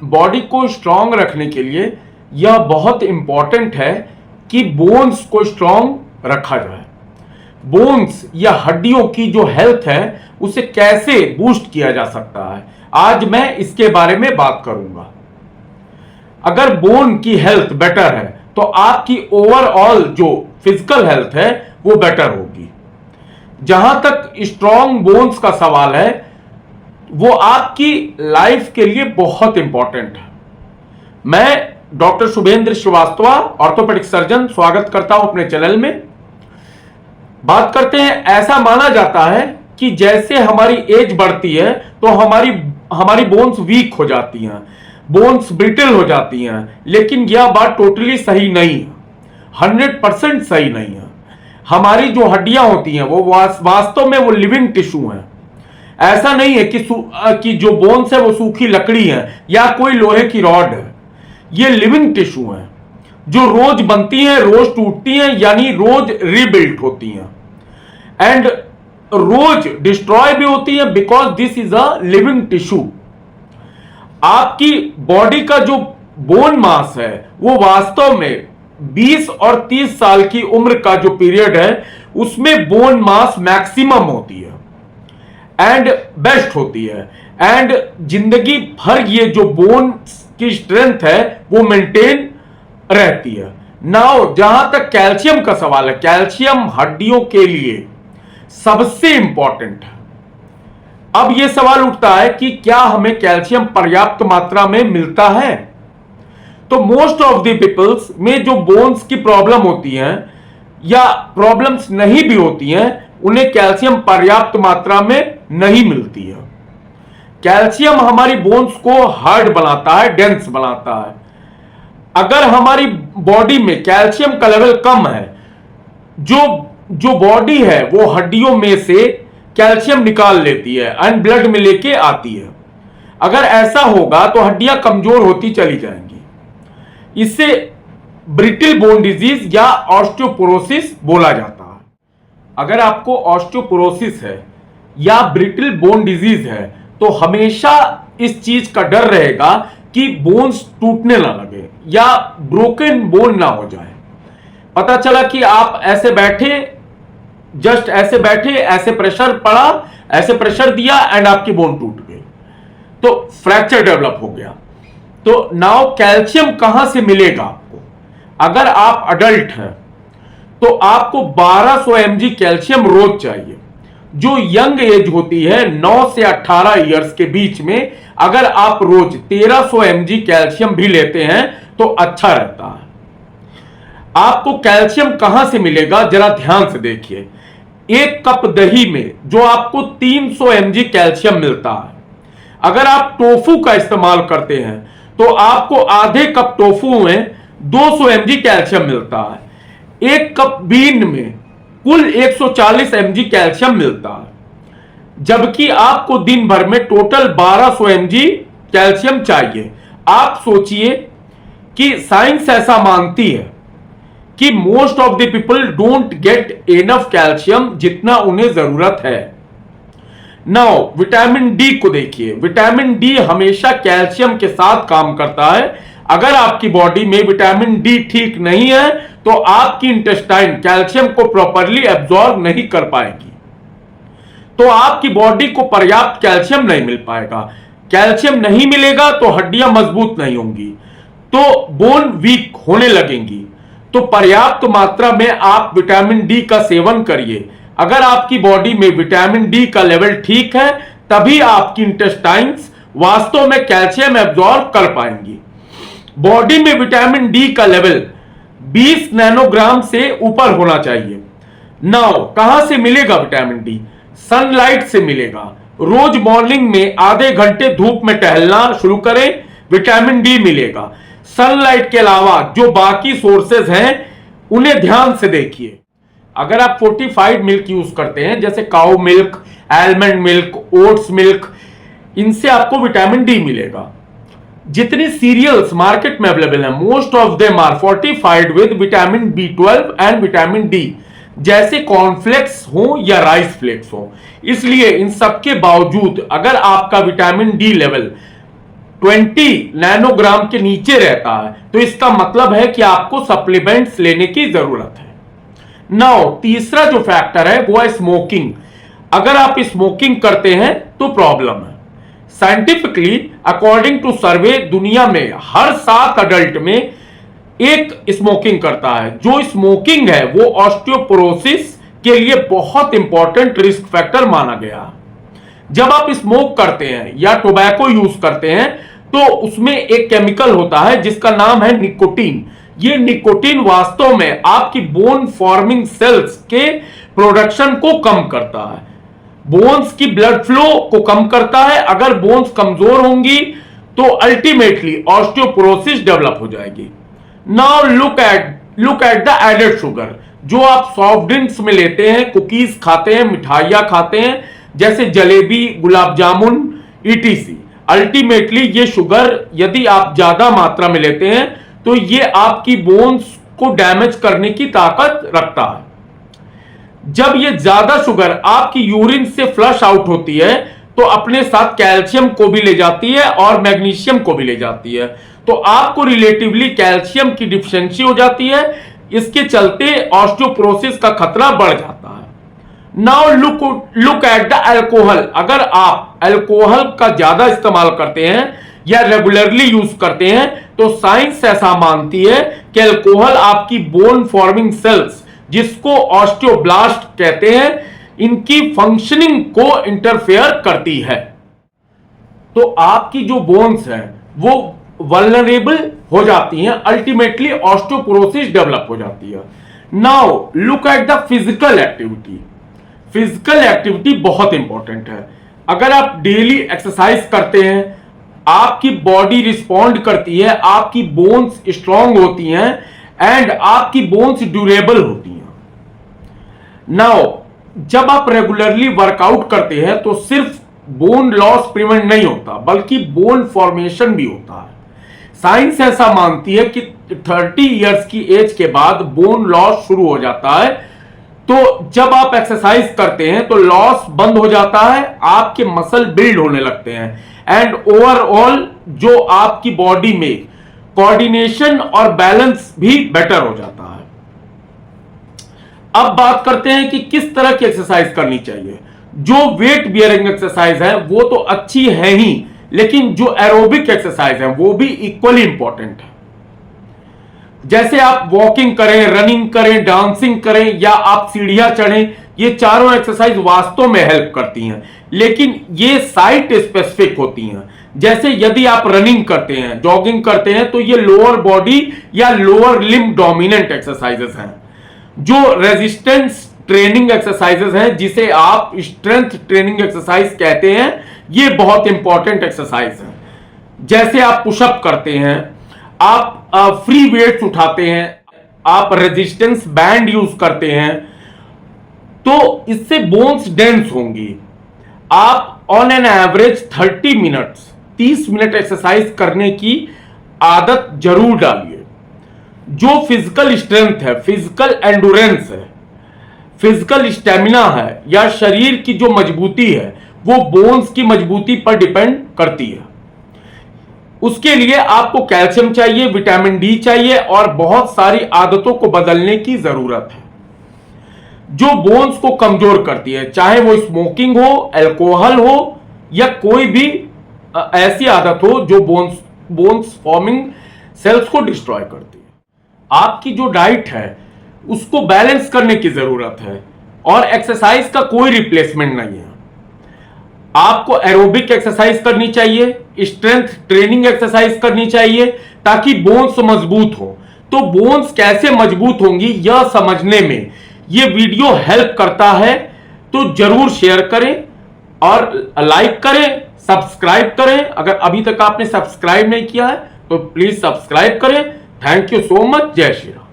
Body को strong रखने के लिए यह बहुत इंपॉर्टेंट है कि बोन्स को स्ट्रांग रखा जाए। बोन्स या हड्डियों की जो हेल्थ है उसे कैसे बूस्ट किया जा सकता है, आज मैं इसके बारे में बात करूंगा। अगर बोन की हेल्थ बेटर है तो आपकी ओवरऑल जो फिजिकल हेल्थ है वो बेटर होगी। जहां तक स्ट्रांग बोन्स का सवाल है वो आपकी लाइफ के लिए बहुत इंपॉर्टेंट है। मैं doctor Shubhendra Srivastava, orthopaedic surgeon, स्वागत करता हूं अपने चैनल में। बात करते हैं, ऐसा माना जाता है कि जैसे हमारी एज बढ़ती है तो हमारी बोन्स वीक हो जाती हैं, बोन्स ब्रिटल हो जाती हैं, लेकिन यह बात टोटली सही नहीं है, 100% सही नहीं है। हमारी जो हड्डियां होती हैं वो वास्तव में वो लिविंग टिश्यू हैं। ऐसा नहीं है कि जो बोन्स है वो सूखी लकड़ी है या कोई लोहे की रॉड है। ये लिविंग टिश्यू है जो रोज बनती हैं, रोज टूटती हैं, यानी रोज रीबिल्ट होती हैं एंड रोज डिस्ट्रॉय भी होती है, because this is a living tissue. आपकी बॉडी का जो बोन मास है वो वास्तव में 20 और 30 साल की उम्र का जो पीरियड है उसमें बोन मास मैक्सिमम होती है एंड बेस्ट होती है एंड जिंदगी भर ये जो बोन की स्ट्रेंथ है वो मेंटेन रहती है। नाउ जहां तक कैल्शियम का सवाल है, कैल्शियम हड्डियों के लिए सबसे इंपॉर्टेंट है। अब यह सवाल उठता है कि क्या हमें कैल्शियम पर्याप्त मात्रा में मिलता है? तो मोस्ट ऑफ द पीपल्स में जो बोन्स की प्रॉब्लम होती है या प्रॉब्लम्स नहीं भी होती हैं, उन्हें कैल्शियम पर्याप्त मात्रा में नहीं मिलती है। कैल्शियम हमारी बोन्स को हार्ड बनाता है, डेंस बनाता है। अगर हमारी बॉडी में कैल्शियम का लेवल कम है, जो बॉडी है वो हड्डियों में से कैल्शियम निकाल लेती है एंड ब्लड में लेके आती है। अगर ऐसा होगा तो हड्डियां कमजोर होती चली जाएंगी। इससे ब्रिटल बोन डिजीज या ऑस्टियोपोरोसिस बोला जाता है। अगर आपको ऑस्टियोपोरोसिस है या ब्रिटल बोन डिजीज है तो हमेशा इस चीज का डर रहेगा कि बोन्स टूटने ना लगे या ब्रोकन बोन ना हो जाए। पता चला कि आप ऐसे बैठे, जस्ट ऐसे बैठे, ऐसे प्रेशर पड़ा, ऐसे प्रेशर दिया एंड आपकी बोन टूट गई, तो फ्रैक्चर डेवलप हो गया। तो नाउ कैल्शियम कहां से मिलेगा आपको? अगर आप अडल्ट हैं तो आपको 1200 mg कैल्शियम रोज चाहिए। जो यंग एज होती है 9 से 18 इयर्स के बीच में, अगर आप रोज 1300 mg कैल्शियम भी लेते हैं तो अच्छा रहता है। आपको कैल्शियम कहां से मिलेगा जरा ध्यान से देखिए। एक कप दही में जो आपको 300 mg कैल्शियम मिलता है, अगर आप टोफू का इस्तेमाल करते हैं तो आपको आधे कप टोफू में 200 mg कैल्शियम मिलता है। एक कप बीन में कुल 140 mg कैल्शियम मिलता है, जबकि आपको दिन भर में टोटल 1200 mg कैल्शियम चाहिए। आप सोचिए कि साइंस ऐसा मानती है कि most of the people don't get enough calcium जितना उन्हें जरूरत है। नाउ विटामिन डी को देखिए। विटामिन डी हमेशा कैल्शियम के साथ काम करता है। अगर आपकी बॉडी में विटामिन डी ठीक नहीं है तो आपकी इंटेस्टाइन कैल्शियम को प्रॉपरली एब्जॉर्ब नहीं कर पाएगी, तो आपकी बॉडी को पर्याप्त कैल्शियम नहीं मिल पाएगा। कैल्शियम नहीं मिलेगा तो हड्डियां मजबूत नहीं होंगी, तो बोन वीक होने लगेंगी। तो पर्याप्त मात्रा में आप विटामिन डी का सेवन करिए। अगर आपकी बॉडी में विटामिन डी का लेवल ठीक है तभी आपकी इंटेस्टाइन्स वास्तव में कैल्शियम एब्जॉर्ब कर पाएंगी। बॉडी में विटामिन डी का लेवल 20 नैनोग्राम से ऊपर होना चाहिए। नाउ कहां से मिलेगा विटामिन डी? सनलाइट से मिलेगा। रोज मॉर्निंग में आधे घंटे धूप में टहलना शुरू करें, विटामिन डी मिलेगा। सनलाइट के अलावा जो बाकी सोर्सेज हैं उन्हें ध्यान से देखिए। अगर आप फोर्टिफाइड मिल्क यूज करते हैं जैसे cow milk, almond milk, oats milk, इनसे आपको विटामिन डी मिलेगा। जितनी सीरियल्स मार्केट में अवेलेबल है most of them are fortified with vitamin B12 and vitamin D, जैसे कॉर्नफ्लेक्स हो या राइस फ्लेक्स हो। इसलिए इन सब के बावजूद अगर आपका विटामिन डी लेवल 20 नैनोग्राम के नीचे रहता है, तो इसका मतलब है कि आपको सप्लीमेंट्स लेने की जरूरत है। नाउ तीसरा जो फैक्टर है वो है स्मोकिंग। अगर आप स्मोकिंग करते हैं तो प्रॉब्लम है। साइंटिफिकली अकॉर्डिंग टू सर्वे, दुनिया में हर 7 अडल्ट में एक स्मोकिंग करता है। जो स्मोकिंग है वो ऑस्टियोपोरोसिस के लिए बहुत इंपॉर्टेंट रिस्क फैक्टर माना गया। जब आप स्मोक करते हैं या टोबैको यूज करते हैं तो उसमें एक केमिकल होता है जिसका नाम है निकोटीन। ये निकोटीन वास्तव में आपकी बोन फॉर्मिंग सेल्स के प्रोडक्शन को कम करता है, बोन्स की ब्लड फ्लो को कम करता है। अगर बोन्स कमजोर होंगी तो अल्टीमेटली ऑस्टियोपोरोसिस डेवलप हो जाएगी। Now look at the added sugar, जो आप सॉफ्ट ड्रिंक्स में लेते हैं, कुकीज खाते हैं, मिठाइयां खाते हैं, जैसे जलेबी, गुलाब जामुन, ईटीसी। अल्टीमेटली ये शुगर यदि आप ज्यादा मात्रा में लेते हैं तो ये आपकी बोन्स को डैमेज करने की ताकत रखता है। जब ये ज्यादा शुगर आपकी यूरिन से फ्लश आउट होती है तो अपने साथ कैल्शियम को भी ले जाती है और मैग्नीशियम को भी ले जाती है, तो आपको रिलेटिवली कैल्शियम की डिफिशियंसी हो जाती है। इसके चलते ऑस्टियोपोरोसिस का खतरा बढ़ जाता है। Now look at the alcohol. अगर आप अल्कोहल का ज्यादा इस्तेमाल करते हैं या रेगुलरली यूज करते हैं तो साइंस ऐसा मानती है कि अल्कोहल आपकी बोन फॉर्मिंग सेल्स, जिसको ऑस्टियोब्लास्ट कहते हैं, इनकी फंक्शनिंग को इंटरफेयर करती है। तो आपकी जो बोन्स हैं वो वल्नरेबल हो जाती हैं, अल्टीमेटली ऑस्टियोपोरोसिस डेवलप हो जाती है। Now look at the physical activity. Physical activity बहुत इंपॉर्टेंट है। अगर आप डेली एक्सरसाइज करते हैं, आपकी बॉडी रिस्पॉन्ड करती है, आपकी बोन्स स्ट्रांग होती हैं एंड आपकी बोन्स ड्यूरेबल होती हैं। नाउ जब आप रेगुलरली वर्कआउट करते हैं तो सिर्फ बोन लॉस प्रिवेंट नहीं होता बल्कि बोन फॉर्मेशन भी होता है। साइंस ऐसा मानती है कि 30 इयर्स की एज के बाद बोन लॉस शुरू हो जाता है। तो जब आप एक्सरसाइज करते हैं तो लॉस बंद हो जाता है, आपके मसल बिल्ड होने लगते हैं एंड ओवरऑल जो आपकी बॉडी में कोऑर्डिनेशन और बैलेंस भी बेटर हो जाता है। अब बात करते हैं कि किस तरह की एक्सरसाइज करनी चाहिए। जो वेट बियरिंग एक्सरसाइज है वो तो अच्छी है ही, लेकिन जो एरोबिक एक्सरसाइज है वो भी इक्वली इंपॉर्टेंट है। जैसे आप वॉकिंग करें, रनिंग करें, डांसिंग करें या आप सीढ़ियां चढ़ें, ये चारों एक्सरसाइज वास्तव में हेल्प करती हैं, लेकिन ये साइट स्पेसिफिक होती हैं। जैसे यदि आप रनिंग करते हैं, जॉगिंग करते हैं, तो ये लोअर बॉडी या लोअर लिम्ब डोमिनेंट एक्सरसाइजेस हैं। जो रेजिस्टेंस ट्रेनिंग एक्सरसाइजेस हैं, जिसे आप स्ट्रेंथ ट्रेनिंग एक्सरसाइज कहते हैं, ये बहुत इंपॉर्टेंट एक्सरसाइज है। जैसे आप पुशअप करते हैं, आप फ्री वेट्स उठाते हैं, आप रेजिस्टेंस बैंड यूज करते हैं, तो इससे बोन्स डेंस होंगी। आप on an average 30 minute exercise करने की आदत जरूर डालिए। जो फिजिकल स्ट्रेंथ है, फिजिकल एंडोरेंस है, फिजिकल स्टेमिना है या शरीर की जो मजबूती है वो बोन्स की मजबूती पर डिपेंड करती है। उसके लिए आपको कैल्शियम चाहिए, विटामिन डी चाहिए और बहुत सारी आदतों को बदलने की जरूरत है जो बोन्स को कमजोर करती है, चाहे वो स्मोकिंग हो, अल्कोहल हो या कोई भी ऐसी आदत हो जो बोन्स फॉर्मिंग सेल्स को डिस्ट्रॉय करती है। आपकी जो डाइट है उसको बैलेंस करने की जरूरत है और एक्सरसाइज का कोई रिप्लेसमेंट नहीं है। आपको एरोबिक एक्सरसाइज करनी चाहिए, स्ट्रेंथ ट्रेनिंग एक्सरसाइज करनी चाहिए ताकि बोन्स मजबूत हो। तो बोन्स कैसे मजबूत होंगी यह समझने में यह वीडियो हेल्प करता है, तो जरूर शेयर करें और लाइक करें, सब्सक्राइब करें। अगर अभी तक आपने सब्सक्राइब नहीं किया है तो प्लीज सब्सक्राइब करें। Thank you so much. जय श्री राम।